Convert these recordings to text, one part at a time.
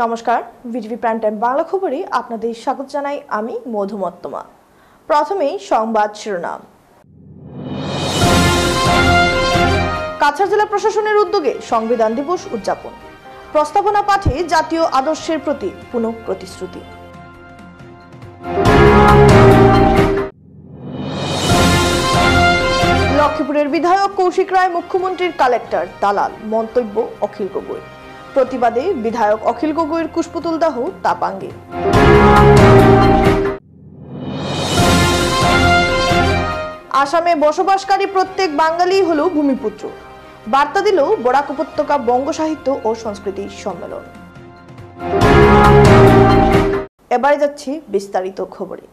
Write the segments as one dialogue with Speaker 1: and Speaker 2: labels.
Speaker 1: নমস্কার, BTV prime time Bangla খবরে আপনাদের স্বাগত জানাই আমি মধুমত্তমা। প্রথমেই সংবাদ শিরোনাম। কাছাড় জেলা প্রশাসনের উদ্যোগে সংবিধান দিবস উদযাপন, প্রস্তাবনা পাঠে জাতীয় আদর্শের প্রতি পুনঃ প্রতিশ্রুতি। লক্ষ্মীপুরের বিধায়ক কৌশিক রায় মুখ্যমন্ত্রীর কালেক্টর দালাল, মন্তব্য অখিল গগৈ। প্রতিবাদে বিধায়ক অখিল গগৈর কুশপুতুল দাহ তাপাঙ্গে। আসামে বসবাসকারী প্রত্যেক বাঙালি হল ভূমিপুত্র, বার্তা দিল বরাক উপত্যকা বঙ্গ সাহিত্য ও সংস্কৃতি সম্মেলন। এবারে যাচ্ছি বিস্তারিত খবরে।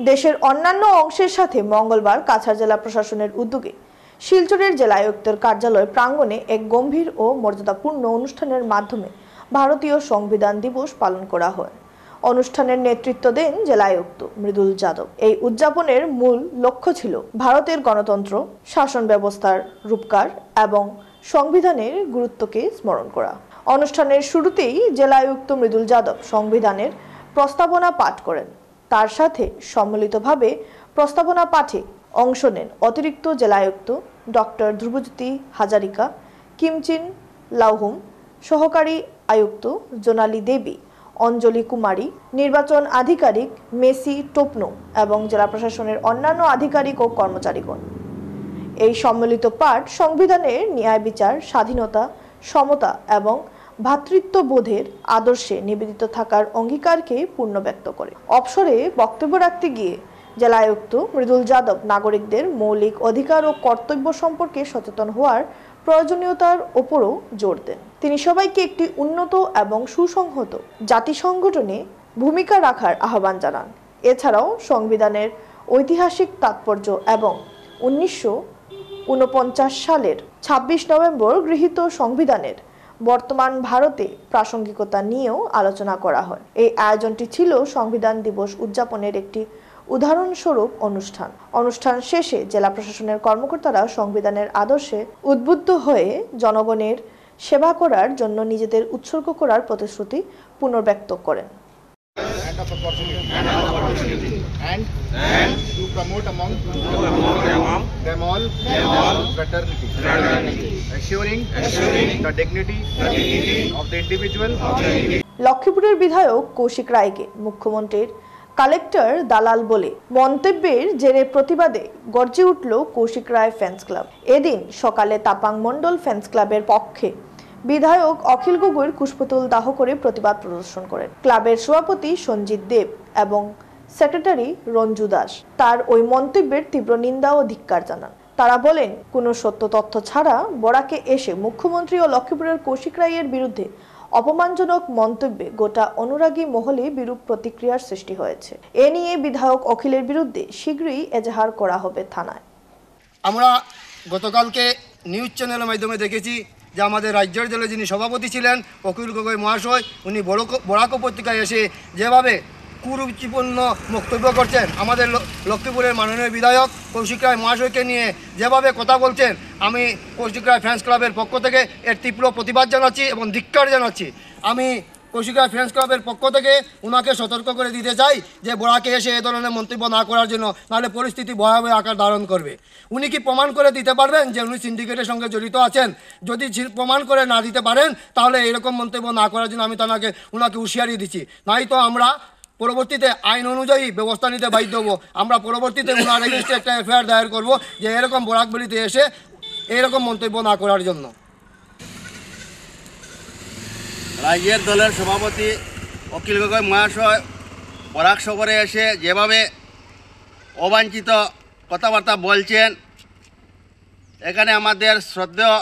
Speaker 1: দেশের অন্যান্য অংশের সাথে মঙ্গলবার কাছাড় জেলা প্রশাসনের উদ্যোগে শিলচরের জেলায়ুক্তের কার্যালয় প্রাঙ্গণে এক গম্ভীর ও মর্যাদাপূর্ণ অনুষ্ঠানের মাধ্যমে ভারতীয় সংবিধান দিবস পালন করা হয়। অনুষ্ঠানের নেতৃত্ব দেন জেলায়ুক্ত মৃদুল যাদব। এই উদযাপনের মূল লক্ষ্য ছিল ভারতের গণতন্ত্র, শাসন ব্যবস্থার রূপকার এবং সংবিধানের গুরুত্বকে স্মরণ করা। অনুষ্ঠানের শুরুতেই জেলায়ুক্ত মৃদুল যাদব সংবিধানের প্রস্তাবনা পাঠ করেন। তার সাথে সম্মিলিতভাবে প্রস্তাবনা পাঠে অংশ নেন অতিরিক্ত জেলায়ুক্ত ডক্টর ধ্রুবজ্যোতি হাজারিকা, কিমচিন লাউহুম, সহকারী আয়ুক্ত জোনালী দেবী, অঞ্জলি কুমারী, নির্বাচন আধিকারিক মেসি টোপনো এবং জেলা প্রশাসনের অন্যান্য আধিকারিক ও কর্মচারীগণ। এই সম্মিলিত পাঠ সংবিধানের ন্যায় বিচার, স্বাধীনতা, সমতা এবং ভ্রাতৃত্ববোধের আদর্শে নিবেদিত থাকার অঙ্গীকারকে পূর্ণ ব্যক্ত করে। অবসরে বক্তব্য রাখতে গিয়ে জেলায়ুক্ত মৃদুল যাদব নাগরিকদের মৌলিক অধিকার ও কর্তব্য সম্পর্কে সচেতন হওয়ার প্রয়োজনীয়তার উপরও জোর দেন। তিনি সবাইকে একটি উন্নত এবং সুসংহত জাতি সংগঠনে ভূমিকা রাখার আহ্বান জানান। এছাড়াও সংবিধানের ঐতিহাসিক তাৎপর্য এবং 1949 সালের 26 নভেম্বর গৃহীত সংবিধানের বর্তমান ভারতে প্রাসঙ্গিকতা নিয়েও আলোচনা করা হয়। এই আয়োজনটি ছিল সংবিধান দিবস উদযাপনের একটি উদাহরণস্বরূপ অনুষ্ঠান শেষে জেলা প্রশাসনের কর্মকর্তারা সংবিধানের আদর্শে উদ্বুদ্ধ হয়ে জনগণের সেবা করার জন্য নিজেদের উৎসর্গ করার প্রতিশ্রুতি পুনর্ব্যক্ত করেন। লক্ষ্মীপুরের বিধায়ক কৌশিক রায়কে মুখ্যমন্ত্রীর কালেক্টর দালাল বলে মন্তব্যের জেরে প্রতিবাদে গর্জে উঠল কৌশিক রায় ফ্যান্স ক্লাব। এদিন সকালে তাপাং মন্ডল ফ্যান্স ক্লাবের পক্ষে বিধায়ক অখিল গগৈর কুশপুতুল দাহ করে প্রতিবাদ প্রদর্শন করেন। ক্লাবের সভাপতি সঞ্জিত দেব এবং সেক্রেটারি রঞ্জু দাস তার ওই মন্তব্যের তীব্র নিন্দা ও ধিক্কার জানান। তারা বলেন, কোনো সত্য তথ্য ছাড়া বরাকে এসে মুখ্যমন্ত্রী ও লক্ষ্মীপুরের কৌশিক রায়ের বিরুদ্ধে অপমানজনক মন্তব্যে গোটা অনুরাগী মহলে বিরূপ প্রতিক্রিয়ার সৃষ্টি হয়েছে। এ নিয়ে বিধায়ক অখিলের বিরুদ্ধে শীঘ্রই এজাহার করা হবে থানায়।
Speaker 2: আমরা গতকালকে নিউজ চ্যানেলের মাধ্যমে দেখেছি যে আমাদের রাজ্যের দলে যিনি সভাপতি ছিলেন অখিল গগৈ মহাশয়, উনি বরাক উপত্যকায় এসে যেভাবে কুরুচিপূর্ণ বক্তব্য করছেন, আমাদের লক্ষ্মীপুরের মাননীয় বিধায়ক কৌশিক রায় মহাশয়কে নিয়ে যেভাবে কথা বলছেন, আমি কৌশিক রায় ফ্যান্স ক্লাবের পক্ষ থেকে এর তীব্র প্রতিবাদ জানাচ্ছি এবং ধিক্কার জানাচ্ছি। আমি কৌশিক রায় ফ্যান্স ক্লাবের পক্ষ থেকে ওনাকে সতর্ক করে দিতে চাই যে বরাকে এসে এ ধরনের মন্তব্য না করার জন্য, নাহলে পরিস্থিতি ভয়াবহ আকার ধারণ করবে। উনি কি প্রমাণ করে দিতে পারবেন যে উনি সিন্ডিকেটের সঙ্গে জড়িত আছেন? যদি প্রমাণ করে না দিতে পারেন তাহলে এরকম মন্তব্য না করার জন্য আমি ওনাকে হুঁশিয়ারি দিচ্ছি। নাই তো আমরা পরবর্তীতে আইন অনুযায়ী ব্যবস্থা নিতে বাধ্য হবো। আমরা পরবর্তীতে ওনার এগেইনস্টে একটা এফআইআর দায়ের করবো যে এরকম বরাকবেলিতে এসে এরকম মন্তব্য না করার জন্য।
Speaker 3: রাজ্যের দলের সভাপতি অখিল গগৈ মহাশয় বরাক সফরে এসে যেভাবে অবাঞ্ছিত কথাবার্তা বলছেন, এখানে আমাদের শ্রদ্ধেয়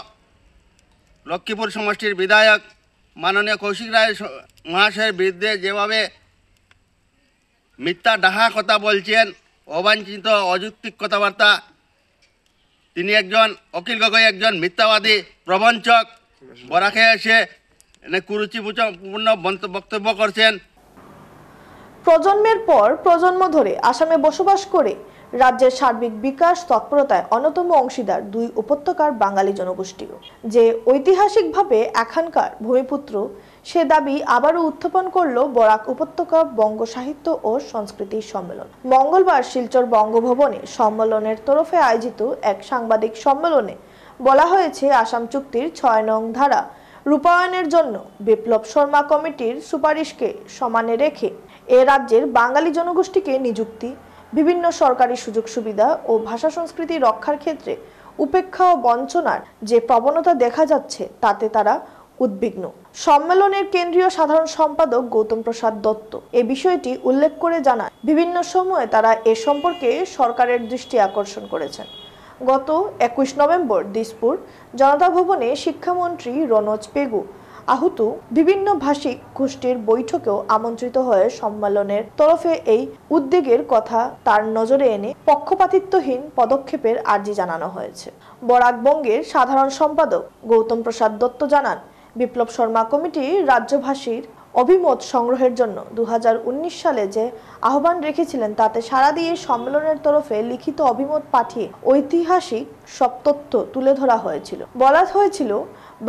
Speaker 3: লক্ষ্মীপুর সমষ্টির বিধায়ক মাননীয় কৌশিক রায় মহাশয়ের বিরুদ্ধে যেভাবে মিথ্যা ডাহা কথা বলছেন, অবাঞ্ছিত অযৌক্তিক কথাবার্তা, তিনি অখিল গগৈ একজন মিথ্যাবাদী প্রবঞ্চক, বরাকে এসে কুরুচিপূর্ণ বক্তব্য করছেন।
Speaker 1: প্রজন্মের পর প্রজন্ম ধরে আসামে বসবাস করে রাজ্যের সার্বিক বিকাশ তৎপরতায় অন্যতম অংশীদার দুই উপত্যকার বাঙালি জনগোষ্ঠীও যে ঐতিহাসিকভাবে এখানকার ভূমিপুত্র সে দাবি আবারও উত্থাপন করল বরাক উপত্যকা বঙ্গ সাহিত্য ও সংস্কৃতি সম্মেলন। মঙ্গলবার শিলচর বঙ্গভবনে সম্মেলনের তরফে আয়োজিত এক সাংবাদিক সম্মেলনে বলা হয়েছে, আসাম চুক্তির ৬ নং ধারা রূপায়ণের জন্য বিপ্লব শর্মা কমিটির সুপারিশকে সমানে রেখে এ রাজ্যের বাঙালি জনগোষ্ঠীকে নিযুক্তি, বিভিন্ন সরকারি সুযোগ সুবিধা ও ভাষা সংস্কৃতি রক্ষার ক্ষেত্রে উপেক্ষা ও বঞ্চনার যে প্রবণতা দেখা যাচ্ছে তাতে তারা উদ্বিগ্ন। সম্মেলনের কেন্দ্রীয় সাধারণ সম্পাদক গৌতম প্রসাদ দত্ত এ বিষয়টি উল্লেখ করে জানান, বিভিন্ন সময়ে তারা এ সম্পর্কে সরকারের দৃষ্টি আকর্ষণ করেছেন। গত ২১ নভেম্বর দিসপুর জনতা ভবনে শিক্ষামন্ত্রী রনোজ পেগু আহত বিভিন্ন ভাষিক গোষ্ঠীর বৈঠকেও আমন্ত্রিত হয়ে সম্মেলনের তরফে এই উদ্যোগের কথা তার নজরে এনে পক্ষপাতিত্বহীন পদক্ষেপের আর্জি জানানো হয়েছে। বরাক বঙ্গের সাধারণ সম্পাদক গৌতম প্রসাদ দত্ত জানান, বিপ্লব শর্মা কমিটি রাজ্যভাষীর অভিমত সংগ্রহের জন্য 2019 সালে যে আহ্বান রেখেছিলেন তাতে সাড়া দিয়ে সম্মেলনের তরফে লিখিত অভিমত পাঠিয়ে ঐতিহাসিক সব তথ্য তুলে ধরা হয়েছিল। বলা হয়েছিল,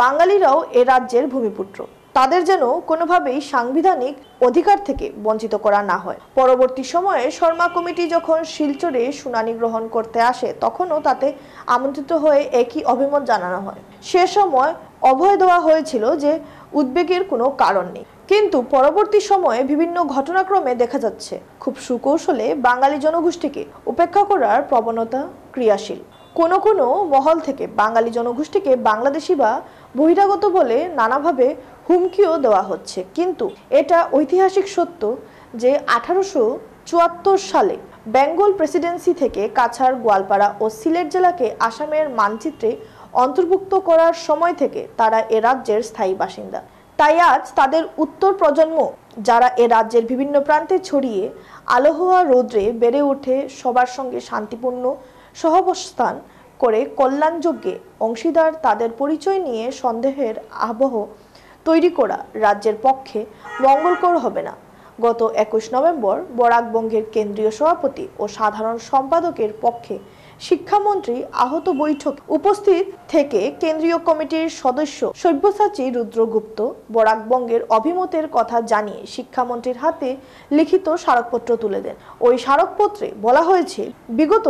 Speaker 1: বাঙালিরাও এ রাজ্যের ভূমিপুত্র, তাদের যেন কোনোভাবেই সাংবিধানিক অধিকার থেকে বঞ্চিত করা না হয়। পরবর্তী সময়ে শর্মা কমিটি যখন শিলচরে শুনানি গ্রহণ করতে আসে তখনও তাতে আমন্ত্রিত হয়ে একই অভিমত জানানো হয়। সে সময় অভয় দেওয়া হয়েছিল যে উদ্বেগের কোনো কারণ নেই, কিন্তু পরবর্তী সময়ে বিভিন্ন ঘটনাক্রমে দেখা যাচ্ছে খুব সুকৌশলে বাঙালি জনগোষ্ঠীকে উপেক্ষা করার প্রবণতা ক্রিয়াশীল। কোনো কোনো মহল থেকে বাঙালি জনগোষ্ঠীকে বাংলাদেশি বা বহিরাগত বলে নানাভাবে হুমকিও দেওয়া হচ্ছে, কিন্তু এটা ঐতিহাসিক সত্য যে 1874 সালে বেঙ্গল প্রেসিডেন্সি থেকে কাছাড়, গোয়ালপাড়া ও সিলেট জেলাকে আসামের মানচিত্রে অন্তর্ভুক্ত করার সময় থেকে তারা এ রাজ্যের স্থায়ী বাসিন্দা। তাই আজ তাদের উত্তর প্রজন্ম যারা এ রাজ্যের বিভিন্ন প্রান্তে ছড়িয়ে আলোহোয়া রৌদ্রে বেড়ে ওঠে, সবার সঙ্গে শান্তিপূর্ণ সহাবস্থান করে কল্যাণযজ্ঞে অংশীদার, তাদের পরিচয় নিয়ে সন্দেহের আবহ তৈরি করা রাজ্যের পক্ষে মঙ্গলকর হবে না। গত 21 নভেম্বর বরাক বঙ্গের কেন্দ্রীয় সভাপতি ও সাধারণ সম্পাদকের পক্ষে শিক্ষামন্ত্রী আহত বৈঠক উপস্থিত থেকে কেন্দ্রীয় কমিটির সদস্য সব্যসাচী রুদ্রগুপ্ত বরাক বঙ্গের অভিমতের কথা জানিয়ে শিক্ষামন্ত্রীর হাতে লিখিত স্মারকপত্র তুলে দেন। ওই স্মারকপত্রে বলা হয়েছে, বিগত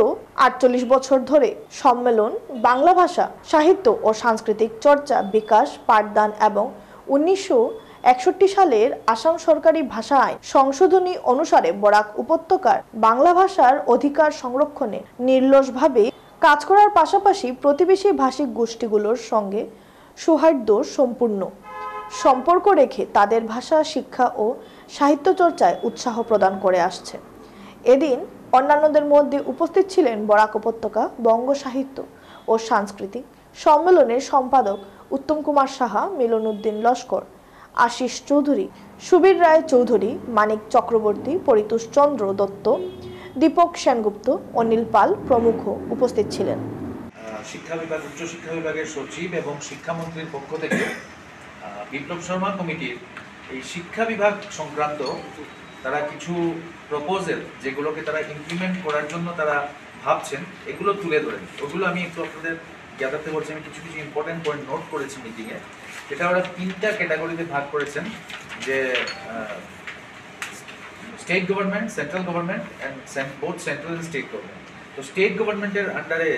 Speaker 1: 48 বছর ধরে সম্মেলন বাংলা ভাষা, সাহিত্য ও সাংস্কৃতিক চর্চা, বিকাশ, পাঠদান এবং 1961 সালের আসাম সরকারি ভাষা আইন সংশোধনী অনুসারে বরাক উপত্যকার বাংলা ভাষার অধিকার সংরক্ষণে নির্লসভাবে কাজ করার পাশাপাশি প্রতিবেশী ভাষিক গোষ্ঠীগুলোর সঙ্গে সৌহার্দ্য সম্পূর্ণ সম্পর্ক রেখে তাদের ভাষা শিক্ষা ও সাহিত্য চর্চায় উৎসাহ প্রদান করে আসছে। এদিন অন্যান্যদের মধ্যে উপস্থিত ছিলেন বরাক উপত্যকা বঙ্গ সাহিত্য ও সাংস্কৃতিক সম্মেলনের সম্পাদক উত্তম কুমার সাহা, মিলন উদ্দিন লস্কর, আশিস চৌধুরী, সুবীর রায় চৌধুরী, মানিক চক্রবর্তী, পরিতোষ চন্দ্র দত্ত, দীপক সেনগুপ্ত, অনিল পাল প্রমুখ উপস্থিত ছিলেন।
Speaker 4: শিক্ষা বিভাগ, উচ্চ শিক্ষা বিভাগের সচিব এবং শিক্ষামন্ত্রীর পক্ষ থেকে বিপ্লব শর্মা কমিটির এই শিক্ষা বিভাগ সংক্রান্ত তারা কিছু প্রপোজাল যেগুলোকে তারা ইমপ্লিমেন্ট করার জন্য তারা ভাবছেন, এগুলো তুলে ধরেন। ওগুলো আমি একটু আপনাদের জ্ঞাতার্থে বলছি। আমি কিছু কিছু ইম্পর্টেন্ট পয়েন্ট নোট করেছি মিটিংয়ে। এটা ওরা 3টা ক্যাটাগরিতে ভাগ করেছেন, যে state government, central government and both central and state government. তো স্টেট গভর্নমেন্টের আন্ডারে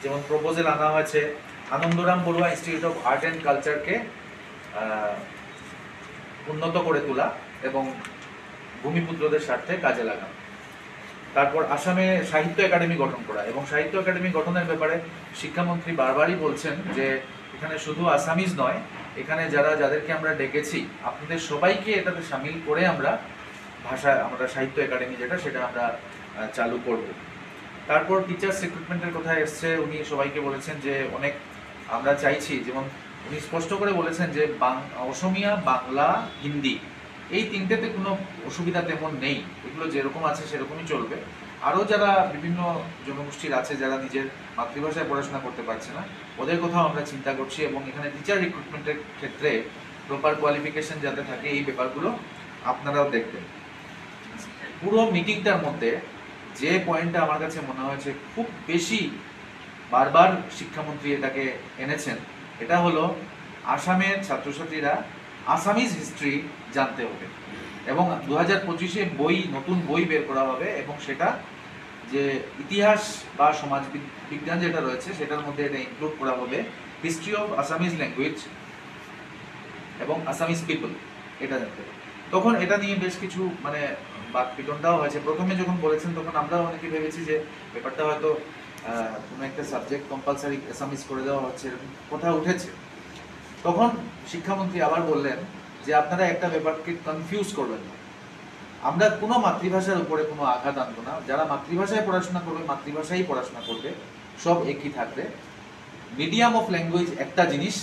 Speaker 4: যেমন প্রপোজাল আনা হয়েছে, Anandaram Barua institute of art and কালচারকে উন্নত করে তোলা এবং ভূমিপুত্রদের স্বার্থে কাজে লাগানো। তারপর আসামে সাহিত্য একাডেমি গঠন করা, এবং সাহিত্য একাডেমি গঠনের ব্যাপারে শিক্ষামন্ত্রী বারবারই বলছেন যে এখানে শুধু আসামিজ নয়, এখানে যাদেরকে আমরা ডেকেছি আপনাদের সবাইকে এটাতে সামিল করে আমরা সাহিত্য একাডেমি সেটা আমরা চালু করব। তারপর টিচার্স রিক্রুটমেন্টের কথা এসছে, উনি সবাইকে বলেছেন যে অনেক আমরা চাইছি, যেমন উনি স্পষ্ট করে বলেছেন যে অসমিয়া, বাংলা, হিন্দি এই 3টেতে কোনো অসুবিধা তেমন নেই, এগুলো যেরকম আছে সেরকমই চলবে। আরও যারা বিভিন্ন জনগোষ্ঠীর আছে যারা নিজের মাতৃভাষায় পড়াশোনা করতে পারছে না, ওদের কথাও আমরা চিন্তা করছি, এবং এখানে টিচার রিক্রুটমেন্টের ক্ষেত্রে প্রপার কোয়ালিফিকেশন যাতে থাকে এই ব্যাপারগুলো আপনারাও দেখবেন। পুরো মিটিংটার মধ্যে যে পয়েন্টটা আমার কাছে মনে হয়েছে খুব বেশি বারবার শিক্ষামন্ত্রী এটাকে এনেছেন, এটা হলো আসামের ছাত্রছাত্রীরা আসামিজ হিস্ট্রি জানতে হবে এবং 2025-এ নতুন বই বের করা হবে এবং সেটা যে ইতিহাস বা সমাজ বিজ্ঞান যেটা রয়েছে সেটার মধ্যে এটা ইনক্লুড করা হবে হিস্ট্রি অফ আসামিজ ল্যাঙ্গুয়েজ এবং আসামিজ পিপল, এটা জানতে হবে। তখন এটা নিয়ে বেশ কিছু মানে বাক পিটনটাও হয়েছে। প্রথমে যখন বলেছেন তখন আমরাও অনেকে ভেবেছি যে ব্যাপারটা হয়তো কোনো একটা সাবজেক্ট কম্পালসারি আসামিজ করে দেওয়া হচ্ছে, এরকম কথা উঠেছে। তখন শিক্ষামন্ত্রী আবার বললেন যে আপনারা একটা ব্যাপারকে কনফিউজ করবেন না, আমরা কোনো মাতৃভাষার উপরে কোনো আঘাত আনবো না, যারা মাতৃভাষায় পড়াশোনা করবে মাতৃভাষায় পড়াশোনা করবে, সব একই থাকবে। মিডিয়াম অফ ল্যাঙ্গুয়েজ একটা জিনিস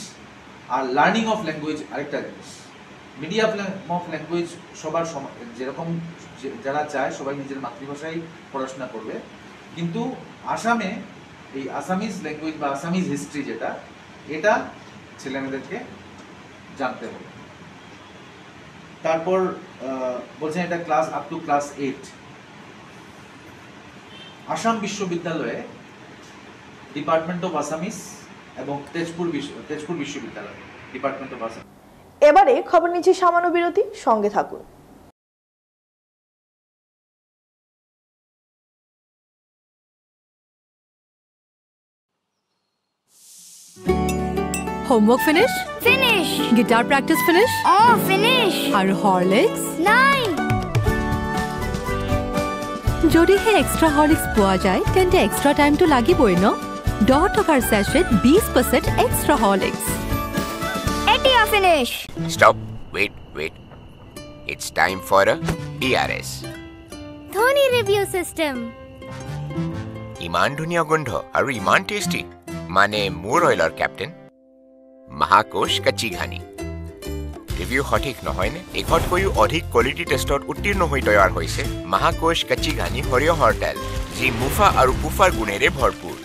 Speaker 4: আর লার্নিং অফ ল্যাঙ্গুয়েজ আরেকটা জিনিস। মিডিয়াম অফ ল্যাঙ্গুয়েজ সবার যেরকম যারা চায় সবাই নিজের মাতৃভাষায় পড়াশোনা করবে, কিন্তু আসামে এই আসামিজ ল্যাঙ্গুয়েজ বা আসামিজ হিস্ট্রি যেটা, এটা ছেলেমেয়েদেরকে জানতে হবে। তারপর বলছেন এটা class up to class 8। Assam বিশ্ববিদ্যালয়ে ডিপার্টমেন্ট অফ আসামিজ এবং তেজপুর বিশ্ববিদ্যালয় ডিপার্টমেন্ট অফ আসামিজ।
Speaker 1: এবারে খবর নিচ্ছি সামান্য বিরতি, সঙ্গে থাকুন।
Speaker 5: Homework finish?
Speaker 6: Finish!
Speaker 5: Guitar practice finish?
Speaker 6: Oh, finish!
Speaker 5: আর Horlicks?
Speaker 6: Nine!
Speaker 5: যদি হে এক্সট্রা হরলিক্স পোৱা যায় তেন্তে এক্সট্রা টাইমটো লাগিবই ন। 10 টকাৰ session 20% extra Horlicks.
Speaker 6: Etia finish!
Speaker 7: Stop. Wait. It's time for a ERS.
Speaker 6: Dhoni review system.
Speaker 7: ইমান ধুনীয়া গোন্ধ আৰু ইমান টেষ্টি, মানে মোৰ অইলৰ কেপ্টেইন মহাকোশ কাচ্চি ঘানি। ৰিভিউ সঠিক নহয়নে? এশতকৈও অধিক কোৱালিটি টেষ্টত উত্তীৰ্ণ হৈ তৈয়াৰ হৈছে মহাকোশ কাচ্চি ঘানি সৰিয়হৰ তেল, যি মুফা আৰু কুফাৰ গুণেৰে ভৰপূৰ।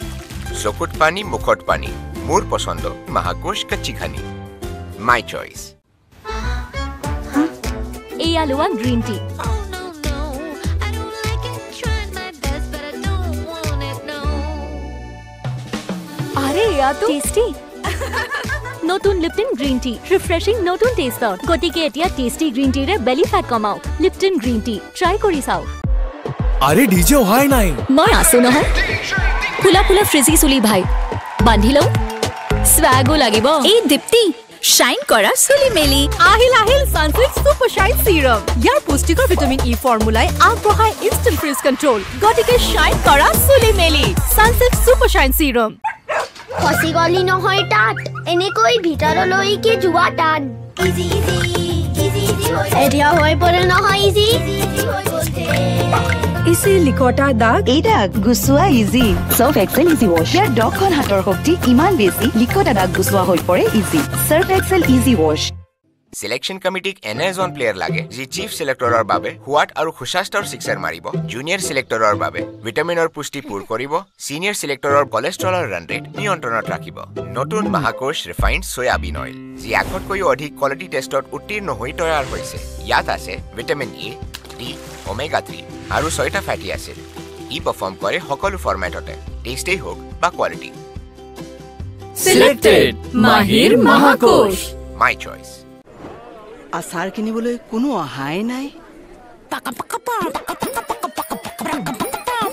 Speaker 7: চকুত পানী মুখত পানী, মোৰ পচন্দ মহাকোশ কাচ্চি ঘানি, মাই চইচ।
Speaker 5: এয়া লোৱা গ্ৰীণ টি। আরে এয়া তো টেস্টি। নতুন লিপটন গ্ৰীণ টি, ৰিফ্ৰেছিং নতুন টেষ্টত। গতিকে এতিয়া টেষ্টি গ্ৰীণ টিৰে বেলি ফেট কমাওক। লিপটন গ্ৰীণ টি ট্ৰাই কৰি চাওক।
Speaker 8: আরে ডিজে অহাই নাই।
Speaker 5: মই আছো নহয়। ফুলা ফ্ৰিজি চুলি ভাই বান্ধি লওঁ, স্বাগো লাগিব। এই দীপ্তি শাইন কৰা চুলি মেলি আহিল সানসিল্ক সুপাৰ শাইন সিৰাম। ইয়াৰ পুষ্টিকৰ ভিটামিন ই ফৰ্মুলাই আগবঢ়ায় ইনষ্টেণ্ট ফ্ৰিজ কণ্ট্ৰোল। গতিকে শাইন কৰা চুলি মেলি সানসিল্ক সুপাৰ শাইন সিৰাম।
Speaker 6: ফসি গলি নহয় তাত, এনেকৈ ভিতৰলৈকে যোৱা টান। এতিয়া হৈ পৰে নহয় ইজি।
Speaker 9: ইজি লিকটা দাগ, এই দাগ গুচোৱা easy. Surf Excel easy wash. ইয়াৰ 10খন হাতৰ শক্তি ইমান বেছি, লিকটা দাগ গুচোৱা হৈ পৰে easy. Surf Excel easy wash.
Speaker 7: Selection কমিটিক এনে এজন প্লেয়াৰ লাগে যি চিফ সিলেক্টৰৰ বাবে হোৱাট আৰু খুশাস্তৰ সিক্সাৰ মাৰিব, জুনিয়ৰ সিলেক্টৰৰ বাবে ভিটামিনৰ পুষ্টি পূৰ কৰিব, সিনিয়ৰ সিলেক্টৰৰ কলেষ্ট্ৰলৰ ৰান ৰেট নিয়ন্ত্ৰণত ৰাখিব। নতুন মহাকোশ ৰিফাইন্ড সয়াবিন অইল, যি আগতকৈও অধিক কোৱালিটি টেষ্টত উত্তীৰ্ণ হৈ তৈয়াৰ হৈছে। ইয়াত আছে ভিটামিন এ, ডি, ওমেগা 3 আৰু 6টা ফেটি এচিড। ই পাৰফৰ্ম কৰে সকলো ফৰ্মেটতে, টেষ্টেই হওক বা কোৱালিটি।
Speaker 8: সিলেক্টেড মাহিৰ মহাকোশ,
Speaker 7: মাই চইচ।
Speaker 9: আচাৰ কিনিবলৈ কোনো অহাই নাই।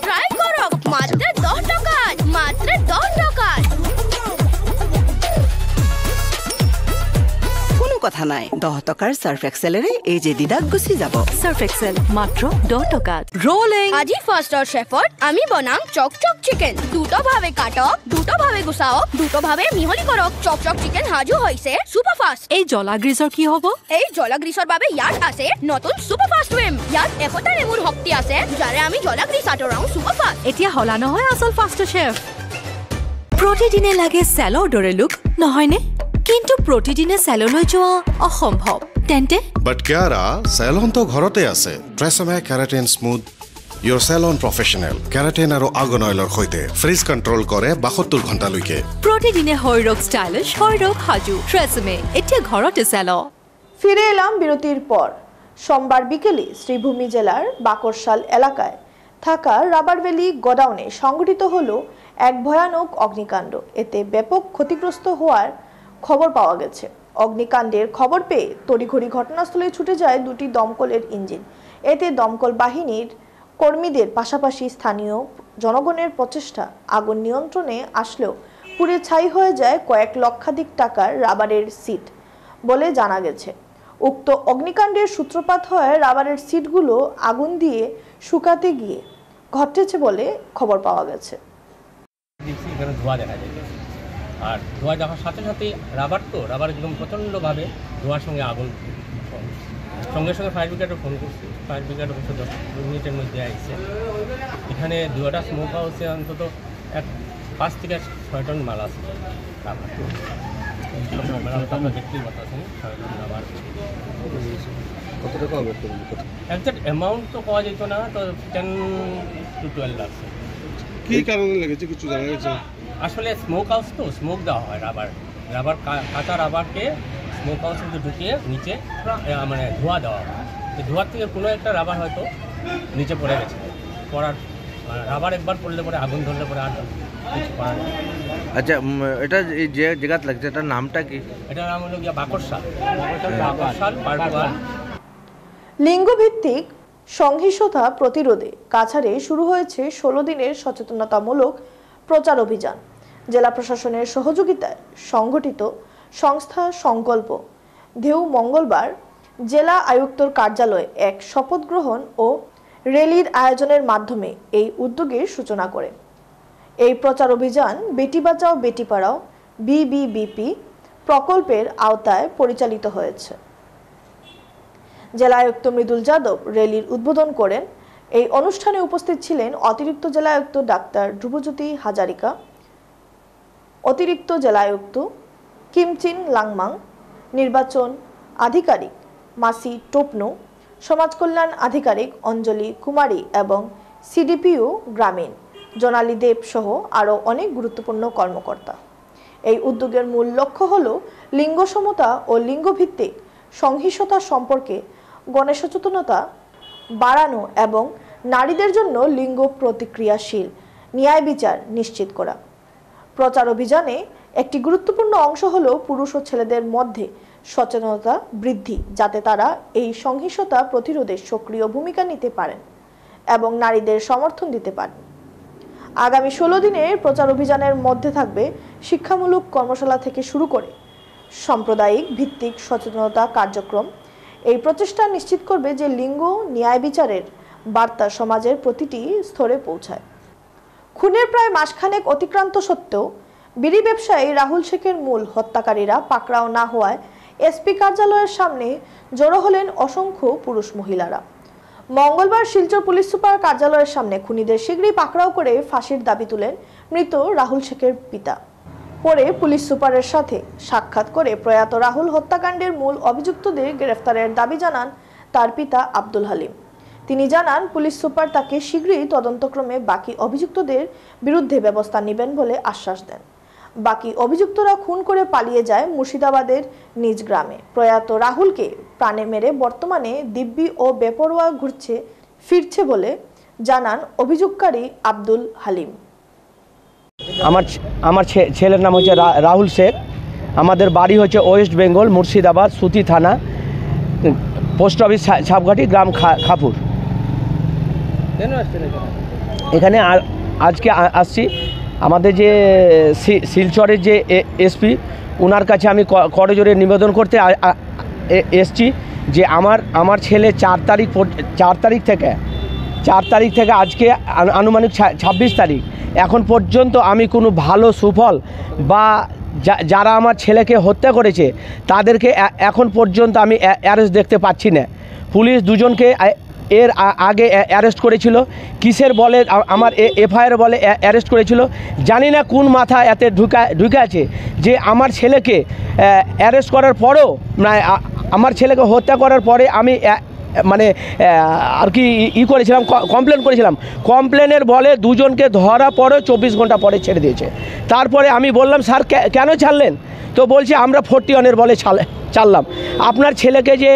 Speaker 6: ট্রাই করক মাত্র 10 টাকাত, মাত্র 10 টাকাত।
Speaker 9: কোনো কথা নাই, 10 টকাৰ সাৰ্ফ এক্সেলেৰে এই যে দিদাক গুচি যাব।
Speaker 5: সাৰ্ফ এক্সেল মাত্ৰ 10 টকাত। রোলিং
Speaker 6: আজি ফাস্টার শেফত আমি বনাম চকচক চিকেন। দ্রুতভাবে কাটক, দ্রুতভাবে গুছাওক, দ্রুতভাবে মিহলি কৰক। চকচক চিকেন হাজু হৈছে সুপার ফাস্ট।
Speaker 5: এই জলা গ্ৰীজৰ কি হ'ব?
Speaker 6: এই জলা গ্ৰীজৰ বাবে ইয়াত আছে নতুন সুপার ফাস্ট উইম। ইয়াত 1টা নেমুৰ শক্তি আছে, যাৰে আমি জলা গ্ৰীজ আঁতৰাও সুপাৰ ফাস্ট।
Speaker 5: এতিয়া হলা নহয় আচল ফাস্টাৰ শেফ। প্ৰতিদিনে লাগে চেলৰ দৰে লুক নহয়নে? কিন্তু প্ৰতিদিনে চেললৈ যোৱা অসম্ভৱ। তেন্তে
Speaker 10: বাট কিয়াৰা চেলন তো ঘৰতে আছে। TRESemme keratin smooth your salon professional keratin আৰু আৰ্গন অইলৰ সৈতে ফ্ৰিজ কণ্ট্ৰোল কৰে 72 ঘণ্টালৈকে।
Speaker 5: প্ৰতিদিনে হৈৰক ষ্টাইলিছ, হৈৰক সাজু। ট্ৰেছমে এতিয়া ঘৰতে চেল।
Speaker 1: ফিরে এলাম বিরতির পর। সোমবার বিকেলে শ্রীভূমি জেলার বাকরশাল এলাকায় থাকা রাবার ভ্যালি গোডাউনে সংঘটিত হলো এক ভয়ানক অগ্নিকাণ্ড। এতে ব্যাপক ক্ষতিগ্রস্ত হওয়ার খবর পাওয়া গেছে। অগ্নিকাণ্ডের খবর পেয়ে তড়িঘড়ি ঘটনাস্থলে ছুটে যায় দুটি দমকলের ইঞ্জিন। এতে দমকল বাহিনীর কর্মীদের পাশাপাশি স্থানীয় জনগণের প্রচেষ্টা আগুন নিয়ন্ত্রণে আসলেও পুড়ে ছাই হয়ে যায় কয়েক লক্ষাধিক টাকার রাবারের সিট বলে জানা গেছে। উক্ত অগ্নিকাণ্ডের সূত্রপাত হয় রাবারের সিটগুলো আগুন দিয়ে শুকাতে গিয়ে ঘটেছে বলে খবর পাওয়া গেছে।
Speaker 11: এখানে ধোঁয়া দেখা যায়, আর ধোঁয়া দেখার সাথে সাথে রাবার একদম প্রচণ্ডভাবে ধোঁয়ার সঙ্গে আগুন, সঙ্গে সঙ্গে ফায়ার ব্রিগেডে ফোন করছি। ফায়ার ব্রিগেড অবশ্য 10 মিনিটের মধ্যে আসছে। এখানে ধোঁয়াটা স্মোক হাউসে অন্তত 5 থেকে 6 টন মাল আছে রাবার। দেখতেই পাচ্ছেন 6 টন রাবার।
Speaker 12: কত টাকা হবে?
Speaker 11: একজাক্ট অ্যামাউন্ট তো পাওয়া যেত না, তো 10 to 12 লাখ।
Speaker 12: কী কারণে লেগেছে কিছু জানা গেছে?
Speaker 11: আসলে স্মোক হাউস তো স্মোক দেওয়া হয় রাবার কাঁচা রাবারকে স্মোক হাউসে ঢুকিয়ে নিচে মানে ধোঁয়া দেওয়া হয়। এই ধোঁয়ার থেকে কোনো একটা রাবার হয়তো নিচে পড়ে গেছে। রাবার একবার পড়লে পরে আগুন ধরলে পরে আর কিছু করার নেই।
Speaker 12: আচ্ছা, এটা যে জায়গাতে লাগছে এটার নামটা কি?
Speaker 11: এটার নাম হলো গিয়া বাকরশাল পার্ট 1।
Speaker 1: লিঙ্গভিত্তিক সহিংসতা প্রতিরোধে কাছাড়ে শুরু হয়েছে 16 দিনের সচেতনতামূলক প্রচার অভিযান। জেলা প্রশাসনের সহযোগিতায় সংগঠিত সংস্থা সংকল্প ঢেউ মঙ্গলবার জেলা আয়ুক্তর কার্যালয়ে এক শপথ গ্রহণ ও র্যালির আয়োজনের মাধ্যমে এই উদ্যোগের সূচনা করে। এই প্রচার অভিযান বেটি বাঁচাও বেটি পড়াও BBBP প্রকল্পের আওতায় পরিচালিত হয়েছে। জেলা আয়ুক্ত মৃদুল যাদব র্যালির উদ্বোধন করেন। এই অনুষ্ঠানে উপস্থিত ছিলেন অতিরিক্ত জেলা আয়ুক্ত ডাক্তার ধ্রুবজ্যোতি হাজারিকা, অতিরিক্ত জেলা আয়ুক্ত কিমচিন লাংমাং, নির্বাচন আধিকারিক মাসি টোপনো, সমাজ কল্যাণ আধিকারিক অঞ্জলি কুমারী এবং CDPO গ্রামীণ জোনালী দেব সহ আরও অনেক গুরুত্বপূর্ণ কর্মকর্তা। এই উদ্যোগের মূল লক্ষ্য হল লিঙ্গ সমতা ও লিঙ্গভিত্তিক সহিংসতা সম্পর্কে গণসচেতনতা বাড়ানো এবং নারীদের জন্য লিঙ্গ প্রতিক্রিয়াশীল ন্যায় বিচার নিশ্চিত করা। প্রচার অভিযানে একটি গুরুত্বপূর্ণ অংশ হল পুরুষ ও ছেলেদের মধ্যে সচেতনতা বৃদ্ধি, যাতে তারা এই সহিংসতা প্রতিরোধে সক্রিয় ভূমিকা নিতে পারেন এবং নারীদের সমর্থন দিতে পারেন। আগামী 16 দিনের প্রচার অভিযানের মধ্যে থাকবে শিক্ষামূলক কর্মশালা থেকে শুরু করে সাম্প্রদায়িক ভিত্তিক সচেতনতা কার্যক্রম। এই প্রচেষ্টা নিশ্চিত করবে যে লিঙ্গ ন্যায় বিচারের বার্তা সমাজের প্রতিটি স্তরে পৌঁছায়। খুনের প্রায় মাসখানেক অতিক্রান্ত সত্ত্বেও বিড়ি ব্যবসায়ী রাহুল শেখের মূল হত্যাকারীরা পাকড়াও না হওয়ায় SP কার্যালয়ের সামনে জড়ো হলেন অসংখ্য পুরুষ মহিলারা। মঙ্গলবার শিলচর পুলিশ সুপার কার্যালয়ের সামনে খুনিদের শীঘ্রই পাকড়াও করে ফাঁসির দাবি তুলেন মৃত রাহুল শেখের পিতা। পরে পুলিশ সুপারের সাথে সাক্ষাৎ করে প্রয়াত রাহুল হত্যাকাণ্ডের মূল অভিযুক্তদের গ্রেফতারের দাবি জানান তার পিতা আব্দুল হালিম। তিনি জানান পুলিশ সুপার তাকে শীঘ্রই তদন্তক্রমে বাকি অভিযুক্তদের বিরুদ্ধে ব্যবস্থা নেবেন বলে আশ্বাস দেন। বাকি অভিযুক্তরা খুন করে পালিয়ে যায় মুর্শিদাবাদের নিজ গ্রামে। প্রয়াত রাহুলকে প্রাণে মেরে বর্তমানে দিব্যি ও বেপরোয়া ফিরছে বলে জানান অভিযোগকারী আব্দুল হালিম।
Speaker 13: আমার ছেলের নাম হচ্ছে রাহুল শেখ। আমাদের বাড়ি হচ্ছে ওয়েস্ট বেঙ্গল মুর্শিদাবাদ সুতি থানা, পোস্ট অফিস ছাপঘাটি, গ্রাম খাপুর। এখানে আজকে আসছি আমাদের যে শিলচরের যে SP ওনার কাছে আমি করজোরে নিবেদন করতে এসছি যে আমার ছেলে 4 তারিখ থেকে আজকে আনুমানিক 26 তারিখ এখন পর্যন্ত আমি কোনো ভালো সুফল বা যারা আমার ছেলেকে হত্যা করেছে তাদেরকে এখন পর্যন্ত আমি অ্যারেস্ট দেখতে পাচ্ছি না। পুলিশ দুজনকে এর আগে অ্যারেস্ট করেছিল, কিসের বলে আমার FIR বলে অ্যারেস্ট করেছিল, জানি না কোন মাথা এতে ঢুকে আছে যে আমার ছেলেকে অ্যারেস্ট করার পরেও আমার ছেলেকে হত্যা করার পরে আমি মানে আর কি করেছিলাম, কমপ্লেন করেছিলাম। কমপ্লেনের বলে দুজনকে ধরা পরে 24 ঘন্টা পরে ছেড়ে দিয়েছে। তারপরে আমি বললাম স্যার কেন ছাড়লেন? তো বলছে আমরা 41 বলে ছাড়লাম। আপনার ছেলেকে যে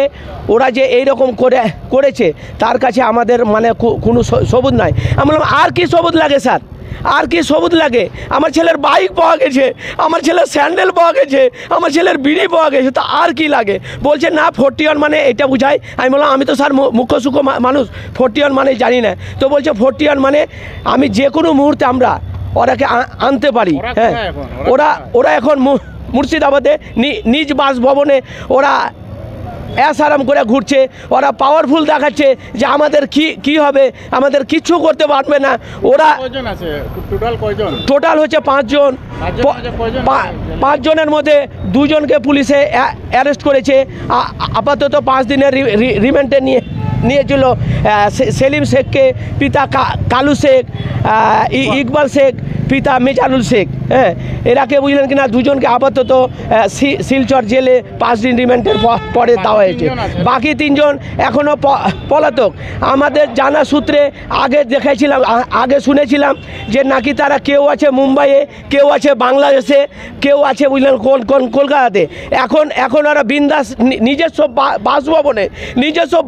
Speaker 13: ওরা যে এইরকম করেছে তার কাছে আমাদের মানে কোনো সবুত নাই। আমি বললাম আর কি সবুত লাগে স্যার, আর কি সবুত লাগে? আমার ছেলের বাইক পাওয়া গেছে, আমার ছেলের স্যান্ডেল পাওয়া গেছে, আমার ছেলের বিড়ি পাওয়া গেছে, তো আর কি লাগে? বলছে না 41 মানে এটা বুঝায়। আমি বললাম আমি তো স্যার মুখ্য সূক্ষ্ম মানুষ, 41 মানে জানি না। তো বলছে 41 মানে আমি যে কোনো মুহূর্তে আমরা ওরাকে আনতে পারি। হ্যাঁ, ওরা এখন মুর্শিদাবাদে নিজ বাসভবনে ওরা আরাম করে ঘুরছে, ওরা পাওয়ারফুল দেখাচ্ছে যে আমাদের কি হবে, আমাদের কিচ্ছু করতে পারবে না। ওরা টোটাল হচ্ছে 5 জন। 5 জনের মধ্যে 2 জনকে পুলিশে অ্যারেস্ট করেছে। আপাতত 5 দিনের রিমান্ডে নিয়েছিল সেলিম শেখকে, পিতা কালু শেখ, ইকবাল শেখ, পিতা মেজানুল শেখ। হ্যাঁ, এরাকে বুঝলেন কিনা 2 জনকে আপাতত শিলচর জেলে 5 দিন রিমান্ডের পরে দেওয়া হয়েছে। বাকি 3 জন এখনও পলাতক। আমাদের জানা সূত্রে আগে দেখেছিলাম, আগে শুনেছিলাম যে নাকি তারা কেউ আছে মুম্বাইয়ে, কেউ আছে বাংলাদেশে, কেউ আছে বুঝলেন কলকাতাতে। এখন ওরা বিন্দাস নিজস্ব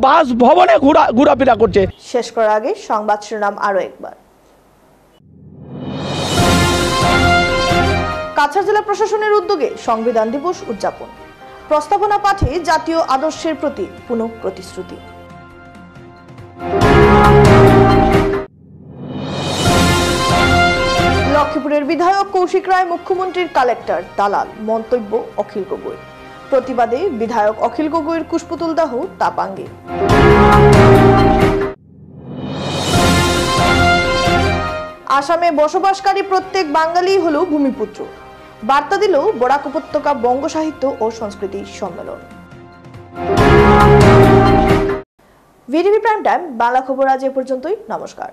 Speaker 13: বাসভবনে ঘোরাফেরা করছে।
Speaker 1: শেষ করার আগে সংবাদ শিরোনাম আরো একবার। কাছাড় জেলা প্রশাসনের উদ্যোগে সংবিধান দিবস উদযাপন, প্রস্তাবনা পাঠে জাতীয় আদর্শের প্রতি পুনঃ প্রতিশ্রুতি। লক্ষ্মীপুরের বিধায়ক কৌশিক রায় মুখ্যমন্ত্রীর কালেক্টর দালাল, মন্তব্য অখিল গগৈ। প্রতিবাদে বিধায়ক অখিল গগৈর কুশপুতুল দাহ তাপাঙ্গে। আসামে বসবাসকারী প্রত্যেক বাঙালি হল ভূমিপুত্র, বার্তা দিল বরাক উপত্যকা বঙ্গ সাহিত্য ও সংস্কৃতি সম্মেলন। ভিটিভি প্রাইম টাইম বাংলা খবর আজ এ পর্যন্তই। নমস্কার।